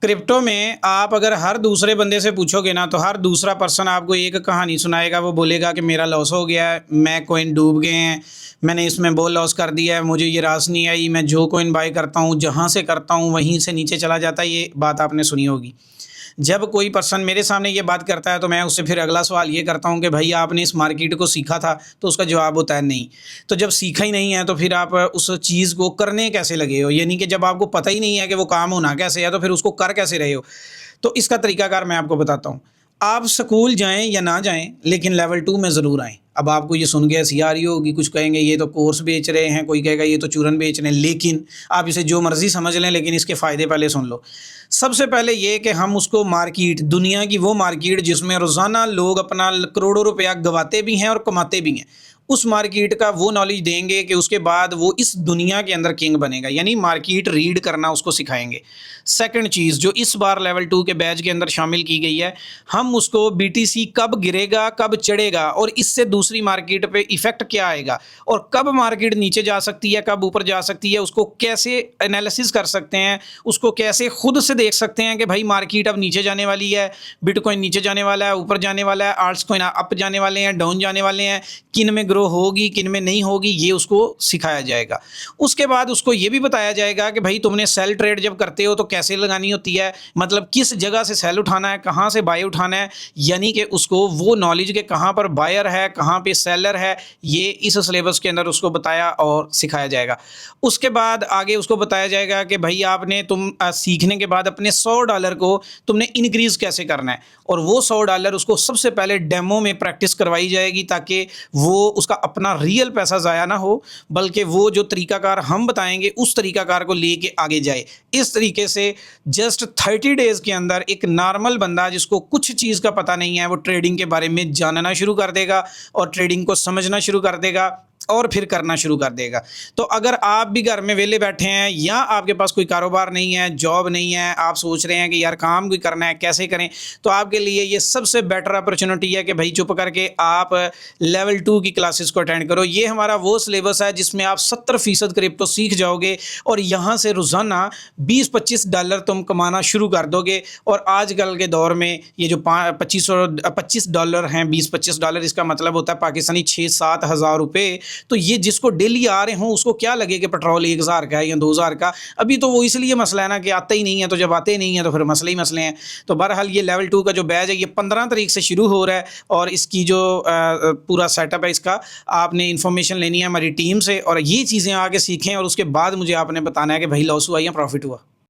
Crypto में आप अगर हर दूसरे बंदे से पूछोगे ना तो हर दूसरा पर्सन आपको एक कहानी सुनाएगा। वो बोलेगा कि मेरा लॉस हो गया है, मैं कॉइन डूब गए हैं, मैंने इसमें बहुत लॉस कर दिया है, मुझे ये रास नहीं आई, मैं जो कॉइन बाय करता हूँ जहाँ से करता हूँ वहीं से नीचे चला जाता है। ये बात आपने सुनी होगी। जब कोई पर्सन मेरे सामने ये बात करता है तो मैं उससे फिर अगला सवाल ये करता हूँ कि भाई आपने इस मार्केट को सीखा था? तो उसका जवाब होता है नहीं। तो जब सीखा ही नहीं है तो फिर आप उस चीज़ को करने कैसे लगे हो? यानी कि जब आपको पता ही नहीं है कि वो काम होना कैसे है तो फिर उसको कर कैसे रहे हो? तो इसका तरीकाकार मैं आपको बताता हूँ। आप स्कूल जाएँ या ना जाएँ लेकिन लेवल 2 में ज़रूर आएँ। अब आपको ये सुन के हँसी आ रही होगी, कुछ कहेंगे ये तो कोर्स बेच रहे हैं, कोई कहेगा ये तो चूरन बेच रहे हैं, लेकिन आप इसे जो मर्ज़ी समझ लें लेकिन इसके फ़ायदे पहले सुन लो। सबसे पहले ये कि हम उसको मार्केट, दुनिया की वो मार्केट जिसमें रोज़ाना लोग अपना करोड़ों रुपया गँवाते भी हैं और कमाते भी हैं, उस मार्केट का वो नॉलेज देंगे कि उसके बाद वो इस दुनिया के अंदर किंग बनेगा। यानी मार्केट रीड करना उसको सिखाएंगे। सेकंड चीज़ जो इस बार लेवल 2 के बैच के अंदर शामिल की गई है, हम उसको बीटीसी कब गिरेगा, कब चढ़ेगा और इससे दूसरी मार्केट पे इफ़ेक्ट क्या आएगा और कब मार्केट नीचे जा सकती है, कब ऊपर जा सकती है, उसको कैसे एनालिसिस कर सकते हैं, उसको कैसे खुद से देख सकते हैं कि भाई मार्केट अब नीचे जाने वाली है, बिटकॉइन नीचे जाने वाला है, ऊपर जाने वाला है, आल्ट्स कॉइन अप जाने वाले हैं, डाउन जाने वाले हैं, किन में ग्रो होगी, किन में नहीं होगी, ये उसको सिखाया जाएगा। उसके बाद उसको ये भी बताया जाएगा कि भाई तुमने सेल ट्रेड जब करते हो तो कैसे लगानी होती है, मतलब किस जगह से सेल उठाना है, कहाँ से बाय उठाना है, यानी कि उसको वो नॉलेज के कहाँ पर बायर है, कहाँ पे सेलर है, ये इस सिलेबस के अंदर उसको बताया और सिखाया जाएगा। उसके बाद आगे उसको बताया जाएगा कि भाई आपने सीखने के बाद अपने $100 को तुमने इंक्रीज़ कैसे करना है और वो $100 उसको सबसे पहले डेमो में प्रैक्टिस करवाई जाएगी ताकि वो उसका अपना रियल पैसा ज़ाया ना हो, बल्कि वो जो तरीकाकार हम बताएंगे उस तरीकाकार को लेके आगे जाए। इस तरीके से जस्ट 30 डेज़ के अंदर एक नॉर्मल बंदा जिसको कुछ चीज़ का पता नहीं है वो ट्रेडिंग के बारे में जानना शुरू कर देगा और ट्रेडिंग को समझना शुरू कर देगा और फिर करना शुरू कर देगा। तो अगर आप भी घर में वेले बैठे हैं या आपके पास कोई कारोबार नहीं है, जॉब नहीं है, आप सोच रहे हैं कि यार काम भी करना है, कैसे करें, तो आपके लिए ये सबसे बेटर अपॉर्चुनिटी है कि भाई चुप करके आप लेवल 2 की क्लासेस को अटेंड करो। ये हमारा वो सिलेबस है जिसमें आप 70% क्रिप्टो सीख जाओगे और यहाँ से रोज़ाना $20-25 तुम कमाना शुरू कर दोगे। और आजकल के दौर में ये जो $25 हैं, $20-25 इसका मतलब होता है पाकिस्तानी 6-7 हज़ार रुपये। तो ये जिसको डेली आ रहे हों उसको क्या लगे कि पेट्रोल 1000 का है या 2000 का। अभी तो वो इसलिए मसला है ना कि आते ही नहीं है, तो जब आते ही नहीं है तो फिर मसले ही मसले हैं। तो बहरहाल ये लेवल 2 का जो बैच है ये 15 तारीख से शुरू हो रहा है और इसकी जो पूरा सेटअप है इसका आपने इन्फॉर्मेशन लेनी है हमारी टीम से और ये चीज़ें आगे सीखें और उसके बाद मुझे आपने बताना है कि भाई लॉस हुआ या प्रॉफिट हुआ।